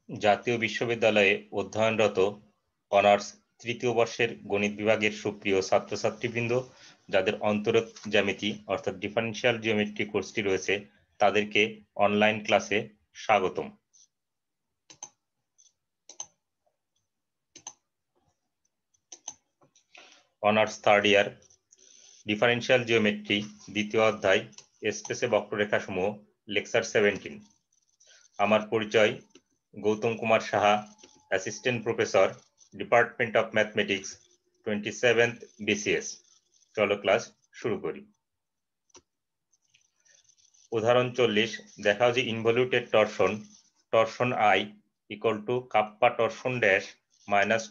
জাতীয় বিশ্ববিদ্যালয়ে অধ্যয়নরত অনার্স তৃতীয় বর্ষের গণিত বিভাগের সুপ্রিয় ছাত্রছাত্রীবৃন্দ, যাদের অন্তরক জ্যামিতি অর্থাৎ ডিফারেনশিয়াল জিওমেট্রি কোর্সটি রয়েছে, তাদেরকে অনলাইন ক্লাসে স্বাগতম। Honours third year, differential geometry, দ্বিতীয় অধ্যায়, স্পেসে বক্ররেখাসমূহ, লেকচার 17। আমার পরিচয় Gautam Kumar Saha, assistant professor, department of mathematics, 27th BCS। চলো ক্লাস শুরু করি। উদাহরণ 40, দেখাও যে involuted torsion I equal to kappa torsion dash minus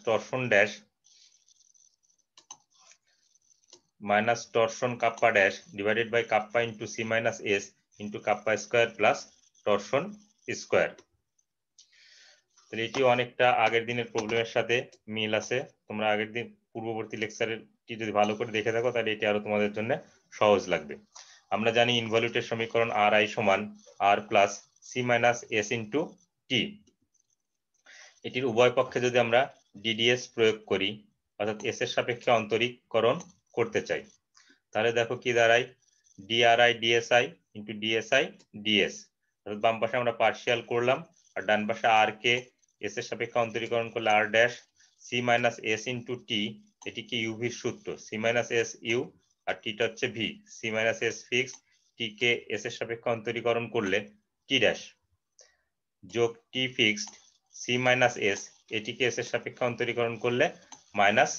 torsion kappa dash divided by kappa into C minus S into kappa square plus torsion square. তাহলে এটি অনেকটা আগের দিনের প্রবলেমের সাথে মিল আছে। তোমরা আগের দিন পূর্ববর্তী লেকচারটি যদি ভালো করে দেখে থাকো তাহলে এটি আরো তোমাদের জন্য সহজ লাগবে। আমরা জানি ইনভলিউটের সমীকরণ Ri সমান R plus C minus S into T. এটির উভয় পক্ষে যদি আমরা DDS প্রয়োগ করি, অর্থাৎ S এর সাপেক্ষে অন্তরীকরণ করতে চাই, তাহলে দেখো কি দাঁড়ায়, DRI DSI into DSI DS। অর্থাৎ বাম পাশে আমরা পার্শিয়াল করলাম আর ডান পাশে R কে S এর সাপেক্ষে অন্তরীকরণ করলে R dash C minus S into T. এটি কি ইউভির সূত্র, C মাইনাস S ইউ আর টিটা হচ্ছে V. C minus S fix, T কে S এর সাপেক্ষে অন্তরীকরণ করলে টি ড্যাশ যোগ T fixed C minus S, এটিকে S এর সাপেক্ষে অন্তরীকরণ করলে মাইনাস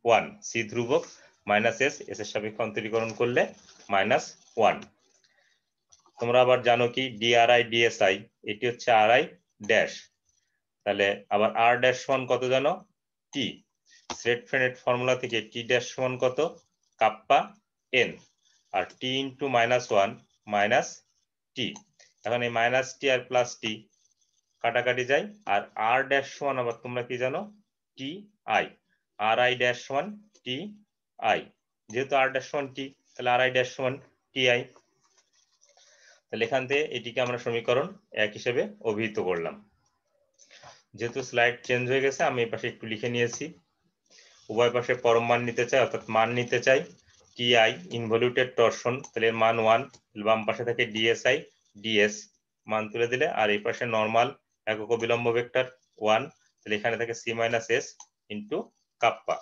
1। C ধ্রুবক মাইনাস S এর সাপেক্ষে অন্তরীকরণ করলে মাইনাস 1। তোমরা আবার জানো কি DRI DSI, এটি হচ্ছে RI ড্যাশ। তাহলে আবার R ড্যাশ সমান কত জানো, টি। সেট ফ্রেনেট ফর্মুলা থেকে টি ড্যাশ সমান কত, কাপ্পা n, আর টি ইন্টু মাইনাস 1 মাইনাস টি। এখন এই মাইনাস টি আর প্লাস টি কাটাকাটি যায়, আর R ড্যাশ সমান আবার তোমরা কি জানো, টি আই। RI ড্যাশ সমান টি আই, যেহেতু R ড্যাশ সমান টি তাহলে RI ড্যাশ সমান টি আই। তাহলে এখান থেকে এটিকে আমরা সমীকরণ 1 হিসেবে অভিহিত করলাম। যেহেতু স্লাইড চেঞ্জ হয়ে গেছে আমি এই পাশে একটু লিখে নিয়েছি। উভয় পাশে পরম মান নিতে চাই, অর্থাৎ মান নিতে চাই টিআই ইনভলিউটেড টরশন, তাহলে মান 1, বাম পাশে থাকে ডিএসআই ডিএস, মান তুলে দিলে, আর এই পাশে নরমাল একক বিলম্ব ভেক্টর 1, তাহলে এখানে থাকে C minus S into kappa.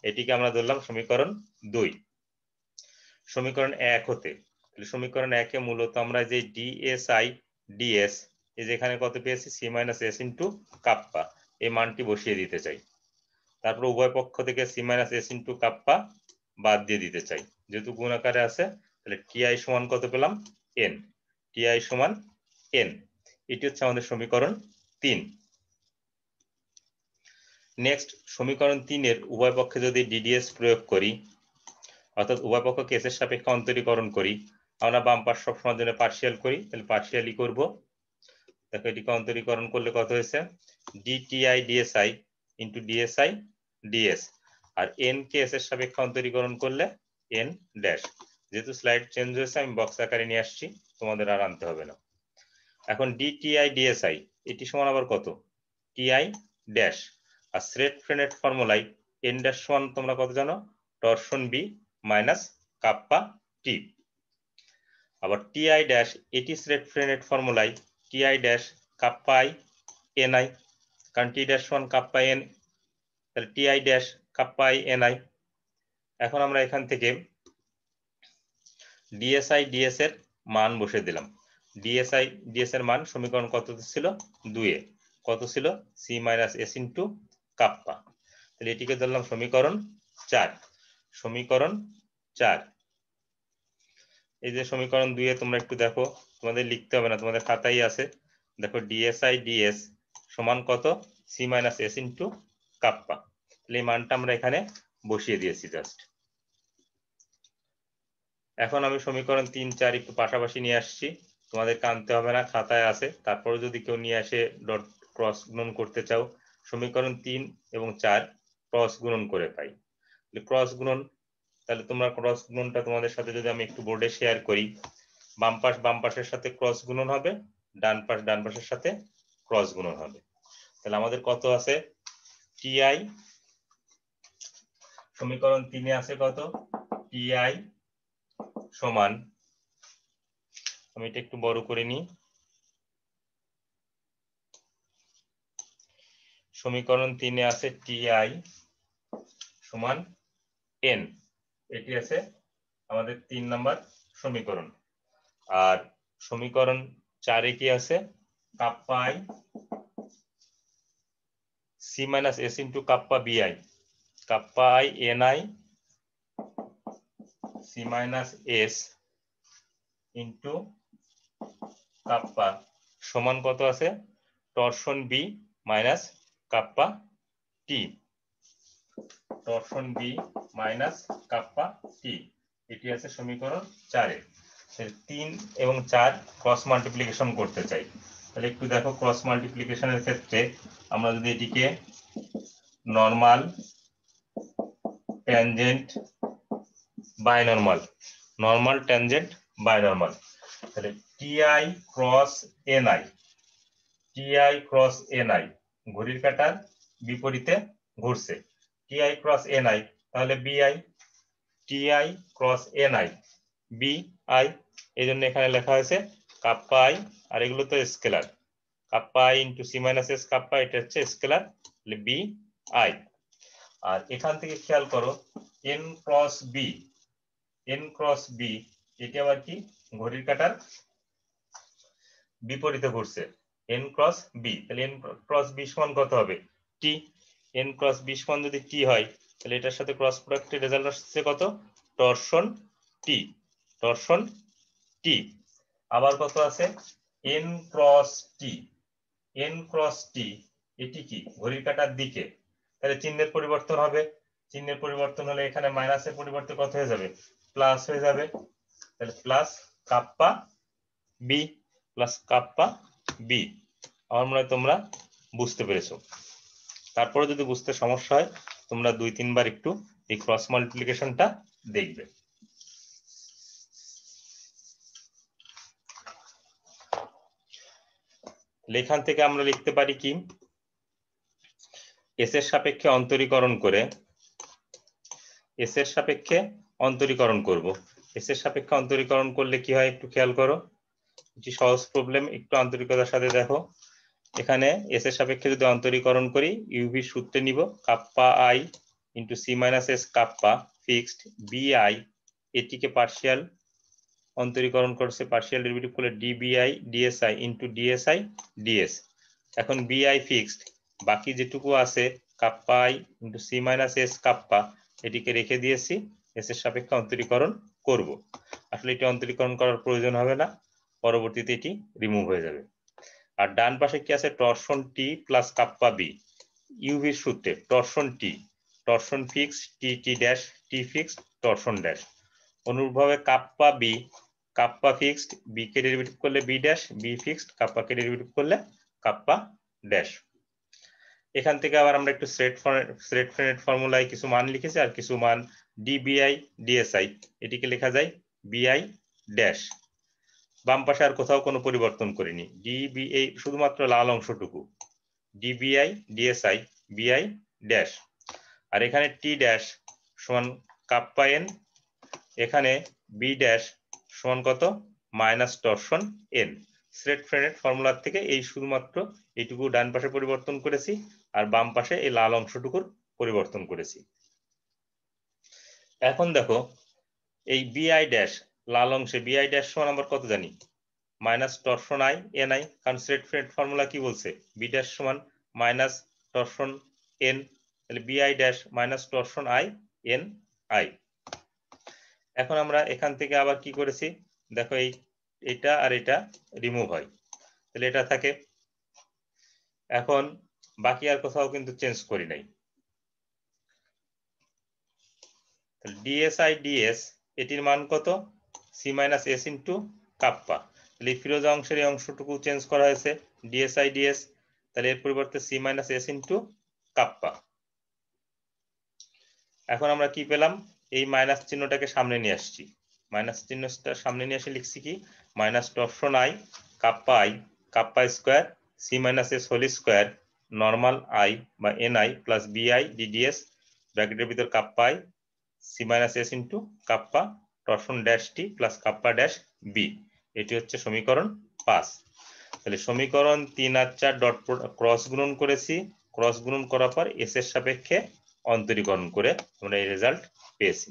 এটিকে আমরা ধরলাম সমীকরণ 2। সমীকরণ 1 হতে, সমীকরণ 1 এ মূলত আমরা যে ডিএসআই ডিএস, এই যে এখানে কত পেয়েছি C minus S into kappa, এই মানটি বসিয়ে দিতে চাই। তারপর উভয় পক্ষ থেকে C minus S into kappa বাদ দিয়ে দিতে চাই। যেহেতু গুণ আকারে আছে তাহলে টিআই সমান কত পেলাম, n। টিআই সমান n, এটি হচ্ছে আমাদের সমীকরণ 3। নেক্সট সমীকরণ 3 এর উভয় পক্ষে যদি DDS প্রয়োগ করি, অর্থাৎ উভয় পক্ষকে S এর সাপেক্ষে অন্তরীকরণ করি, আমরা বাম পাশ সবসময় জন্য পার্শিয়াল করি, তাহলে পার্শিয়ালি করব। দেখো এটিকে অন্তরীকরণ করলে কত হয়েছে, DTI DSI into DSI DS, আর n কে S এর সাপেক্ষে অন্তরীকরণ করলে n ড্যাশ। যেহেতু স্লাইড চেঞ্জ হয়েছে আমি বক্স আকারে নিয়ে আসছি, তোমাদের আর আনতে হবে না। এখন DTI DSI এটি সমান আবার কত, TI ড্যাশ, আর স্ট্রেট ফ্রেনেট ফর্মুলায় n ড্যাশ সমান তোমরা কত জানো, torsion B minus kappa T. আবার TI ড্যাশ, এটি স্ট্রেট ফ্রেনেট ফর্মুলায় TI dash kappa I N I, কারণ টি ড্যাশ সমান কাপ্পা এন, তাহলে TI dash kappa I N I. এখন আমরা এখান থেকে ডিএসআই ডিএস এর মান বসে দিলাম। ডিএসআই ডিএস এর মান সমীকরণ কত ছিল, 2 এ কত ছিল, C minus S into kappa. তাহলে এটিকে ধরলাম সমীকরণ 4। সমীকরণ 4, এই যে সমীকরণ 2 এ তোমরা একটু দেখো, তোমাদের লিখতে হবে না, তোমাদের খাতায় আছে। দেখো ডিএসআই ডিএস সমান কত, C minus S into kappa. তাহলে এই মানটা আমরা এখানে বসিয়ে দিয়েছি জাস্ট। এখন আমি সমীকরণ 3 4 একটু পাশাপাশি নিয়ে আসছি, তোমাদেরকে আনতে হবে না, খাতায় আছে। তারপরে যদি কেউ নিয়ে আসে ডট ক্রস গুণন করতে চাও, সমীকরণ 3 এবং 4 ক্রস গুণন করে পাই। ক্রস গুণন, তাহলে তোমরা ক্রস গুণনটা তোমাদের সাথে যদি আমি একটু বোর্ডে শেয়ার করি, বাম পাশের সাথে ক্রস গুণন হবে, ডান পাশের সাথে ক্রস গুণন হবে। তাহলে আমাদের কত আছে টিআই, সমীকরণ 3 আছে কত টিআই সমান, আমি এটা একটু বড় করে নিই, সমীকরণ 3 আছে টিআই সমান এন, এটি আছে আমাদের 3 নম্বর সমীকরণ। আর সমীকরণ 4 কি আছে kappa I C minus S into kappa BI, kappa I N I C minus S into kappa সমান কত আছে torsion B minus kappa T, torsion B minus kappa T, এটি আছে সমীকরণ 4 এ। 3 এবং 4 ক্রস মাল্টিপ্লিকেশন করতে চাই, তাহলে একটু দেখো ক্রস মাল্টিপ্লিকেশনের ক্ষেত্রে আমরা যদি এটিকে normal tangent binormal, normal tangent binormal, তাহলে TI cross NI, TI cross NI ঘড়ির কাঁটার বিপরীতে ঘুরছে, টিআই ক্রস এনআই, তাহলে বিআই, টিআই ক্রস এনআই বিআই, এই জন্য এখানে লেখা হয়েছে কাপ্পা আই, আর এগুলো তো scalar, kappa I into C minus S kappa, এটা হচ্ছে স্কেলার বি আই। আর এখান থেকে খেয়াল করো N cross B, N cross B এটি আবার কি ঘড়ির কাঁটার বিপরীতে ঘুরছে, এন ক্রস বি, তাহলে এন ক্রস বি সমান কত হবে টি, এন ক্রস বি সমান যদি টি হয় তাহলে এটার সাথে ক্রস প্রোডাক্টের রেজাল্ট আসছে কত টরশন টি, টরশন টি। আবার কত আছে এন ক্রস টি, এন ক্রস টি এটি কি ঘড়ির কাঁটার দিকে, তাহলে চিহ্নের পরিবর্তন হবে, চিহ্নের পরিবর্তন হলে এখানে মাইনাসের পরিবর্তে কত হয়ে যাবে প্লাস হয়ে যাবে, তাহলে plus kappa B, plus kappa B. আমার মনে হয় তোমরা বুঝতে পেরেছো, তারপরে যদি বুঝতে সমস্যা হয় তোমরা 2-3 বার একটু এই ক্রস মাল্টিপ্লিকেশনটা দেখবে। এখান থেকে আমরা লিখতে পারি কি এস এর সাপেক্ষে অন্তরীকরণ করে, এস এর সাপেক্ষে অন্তরীকরণ করব, এস এর সাপেক্ষে অন্তরীকরণ করলে কি হয় একটু খেয়াল করো, এটি সহজ প্রবলেম, একটু আন্তরিকতার সাথে দেখো। এখানে এস এর সাপেক্ষে যদি অন্তরীকরণ করি ইউভি সূত্রে নিব kappa I into C minus S kappa fixed BI, এটিকে পার্শিয়াল অন্তরীকরণ করছে, পার্শিয়াল ডেরিভেটিভ করলে DBI DSI into DSI DS. এখন বিআই ফিক্সড, বাকি যেটুকু আছে kappa I into C minus S kappa, এটিকে রেখে দিয়েছি, এস এর সাপেক্ষে অন্তরীকরণ করব। আসলে এটি অন্তরীকরণ করার প্রয়োজন হবে না, পরবর্তীতে এটি রিমুভ হয়ে যাবে। আর ডান পাশে কি আছে torsion T plus kappa B, ইউভির সূত্রে torsion T, torsion fix T T dash T fix torsion dash, অনুরূপভাবে kappa B, kappa fixed B কে ডেরিভেটিভ করলে B dash, B fixed kappa কে ডেরিভেটিভ করলে কাপ্পা ড্যাশ। এখান থেকে আবার আমরা একটু স্ট্রেট ফরওয়ার্ড ফর্মুলায় কিছু মান লিখেছি আর কিছু মান ডিবিআই ডিএসআই, এটিকে লেখা যায় বিআই ড্যাশ। বাম পাশে আর কোথাও কোনো পরিবর্তন করিনি, ডিবিআই শুধুমাত্র লাল অংশটুকু, ডিবিআই ডিএসআই বিআই ড্যাশ। আর এখানে টি ড্যাশ সমান কাপ্পা এন, এখানে বি ড্যাশ সমান কত minus torsion N. Straight forward ফর্মুলার থেকে এই শুধুমাত্র এইটুকু ডান পাশে পরিবর্তন করেছি আর বাম পাশে এই লাল অংশটুকুর পরিবর্তন করেছি। এখন দেখো এই বিআই ড্যাশ লাল অংশে বিআই ড্যাশ সমান আমরা কত জানি minus torsion I N I, কারণ স্ট্রেট ফরওয়ার্ড ফর্মুলা কি বলছে বি ড্যাশ সমান মাইনাস টরশন এন, তাহলে বিআই dash minus torsion I N I. এখন আমরা এখান থেকে আবার কি করেছি দেখো এই এটা আর এটা রিমুভ হয়, তাহলে এটা থাকে। এখন বাকি আর কোথাও কিন্তু চেঞ্জ করি নাই, ডিএসআই ডিএস এটির মান কত C minus S into kappa, তাহলে ফিরোজা অংশের এই অংশটুকু চেঞ্জ করা হয়েছে ডিএসআই ডিএস, তাহলে এর পরিবর্তে C minus S into kappa. এখন আমরা কি পেলাম এই মাইনাস চিহ্নটাকে সামনে নিয়ে আসছি, মাইনাস চিহ্নটা সামনে নিয়ে এসে লিখছি কি minus torsion I kappa square C minus S whole square normal I বা এনআই প্লাস বিআই ডিডিএস ব্র্যাকেটের ভিতর kappa I C minus S into kappa torsion dash T plus kappa dash B. এটি হচ্ছে সমীকরণ 5। তাহলে সমীকরণ 3 আর 4 ডট ক্রস গুণন করেছি, ক্রস গুণন করার পর এস এর সাপেক্ষে অন্তরীকরণ করে আমরা এই রেজাল্ট পেয়েছি।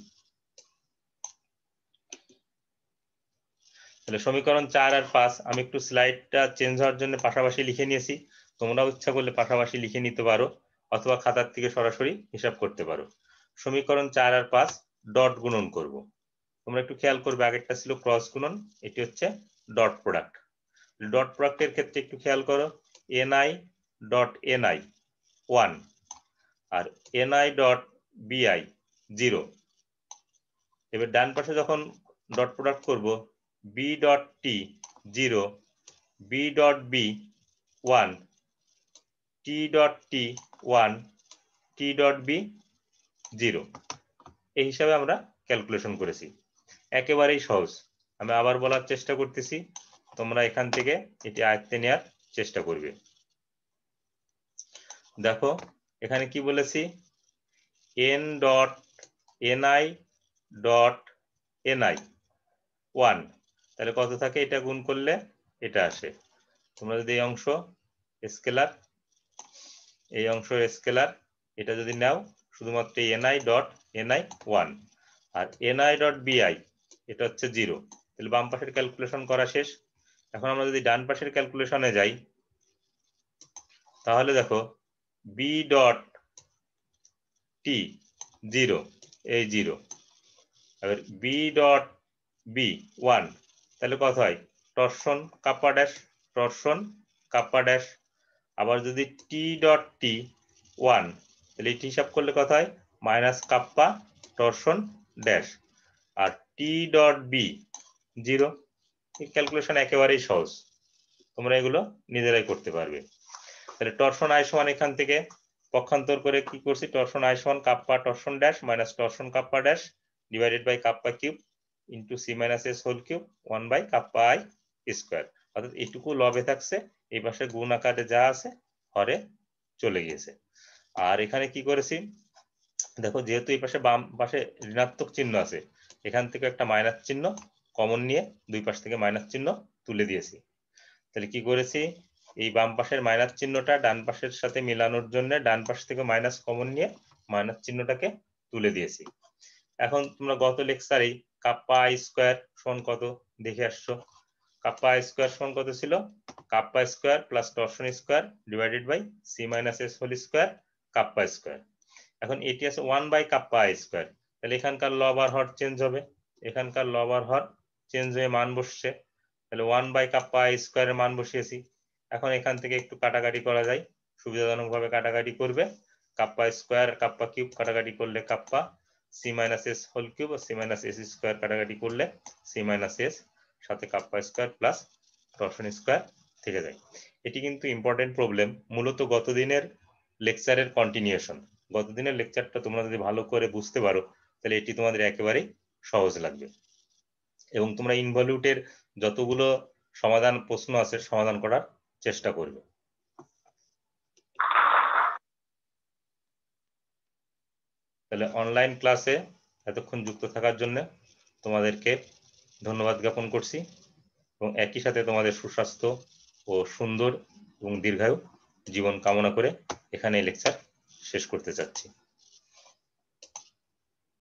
তাহলে সমীকরণ 4 আর 5 আমি একটু স্লাইডটা চেঞ্জ হওয়ার জন্য পাশাপাশি লিখে নিয়েছি, তোমরাও ইচ্ছা করলে পাশাপাশি লিখে নিতে পারো অথবা খাতার থেকে সরাসরি হিসাব করতে পারো। সমীকরণ 4 আর 5 ডট গুণন করব। তোমরা একটু খেয়াল করবে, আগেরটা ছিল ক্রস গুণন, এটি হচ্ছে ডট প্রোডাক্ট। ডট প্রোডাক্টের ক্ষেত্রে একটু খেয়াল করো, এনআই ডট এনআই 1 আর এনআই ডট বিআই 0। এবার ডান পাশে যখন ডট প্রোডাক্ট করব, B dot T 0, B dot B 1, T dot T 1, T dot B 0। এই হিসাবে আমরা ক্যালকুলেশন করেছি, একেবারেই সহজ। আমি আবার বলার চেষ্টা করতেছি, তোমরা এখান থেকে এটি আয়ত্তে নেওয়ার চেষ্টা করবে। দেখো এখানে কি বলেছি, N dot NI dot NI 1, তাহলে কত থাকে, এটা গুণ করলে এটা আসে। তোমরা যদি এই অংশ স্কেলার, এই অংশ স্কেলার, এটা যদি নাও শুধুমাত্র এনআই ডট এনআই 1 আর এনআই ডট বিআই এটা হচ্ছে 0। তাহলে বাম পাশের ক্যালকুলেশন করা শেষ। এখন আমরা যদি ডান পাশের ক্যালকুলেশনে যাই, তাহলে দেখো বি ডট টি 0, এই 0, এবার বি ডট বি 1, তাহলে কত হয়, torsion kappa dash, torsion kappa dash. আবার যদি টি ডট টি 1, তাহলে এটি হিসাব করলে কত হয়, মাইনাস কাপ্পা টরশন ড্যাশ। আর টি ডট বি 0। এই ক্যালকুলেশন একেবারেই সহজ, তোমরা এগুলো নিজেরাই করতে পারবে। তাহলে টরশন আই সমান এখান থেকে পক্ষান্তর করে কি করছি, টরশন আই সমান kappa torsion dash minus torsion kappa dash divided by kappa cube into C minus S whole cube 1 by kappa I square. অর্থাৎ এটুকু লবে থাকছে, এই পাশে গুণ আকারে যা আছে হরে চলে গিয়েছে। আর এখানে কি করেছি দেখো, যেহেতু এই পাশে বাম পাশে ঋণাত্মক চিহ্ন আছে, এখান থেকে একটা মাইনাস চিহ্ন কমন নিয়ে দুই পাশ থেকে মাইনাস চিহ্ন তুলে দিয়েছি। তাহলে কি করেছি, এই বাম পাশের মাইনাস চিহ্নটা ডান পাশের সাথে মিলানোর জন্য ডান পাশ থেকে মাইনাস কমন নিয়ে মাইনাস চিহ্নটাকে তুলে দিয়েছি। এখন তোমরা গত লেকচারেই কাপ্পা আই স্কোয়ার সমান কত দেখে আসছো, কাপ্পা আই স্কোয়ার সমান কত ছিল, kappa square plus torsion square divided by C minus S whole square kappa square. এখন এটি আছে 1 বাই কাপ্পা আই স্কোয়ার, তাহলে এখানকার লব আর হর চেঞ্জ হবে, এখানকার লব আর হর চেঞ্জ হয়ে মান বসছে, তাহলে 1 বাই কাপ্পা আই স্কোয়ারের মান বসিয়েছি। এখন এখান থেকে একটু কাটাকাটি করা যায়, সুবিধাজনক ভাবে কাটাকাটি করবে, কাপ্পা স্কোয়ার কাপ্পা কিউব কাটাকাটি করলে kappa, C minus S whole cube C minus S square কাটাকাটি করলে সি মাইনাস এস, সাথে kappa square plus torsion square থেকে যায়। এটি কিন্তু ইম্পর্টেন্ট প্রবলেম, মূলত গতদিনের লেকচারের কন্টিনিউশন। গতদিনের লেকচারটা তোমরা যদি ভালো করে বুঝতে পারো, তাহলে এটি তোমাদের একেবারেই সহজ লাগবে এবং তোমরা ইনভলিউটের যতগুলো সমাধান প্রশ্ন আছে সমাধান করার চেষ্টা করবে। তাহলে অনলাইন ক্লাসে এতক্ষণ যুক্ত থাকার জন্য তোমাদেরকে ধন্যবাদ জ্ঞাপন করছি এবং একই সাথে তোমাদের সুস্বাস্থ্য ও সুন্দর এবং দীর্ঘায়ু জীবন কামনা করে এখানে লেকচার শেষ করতে চাচ্ছি।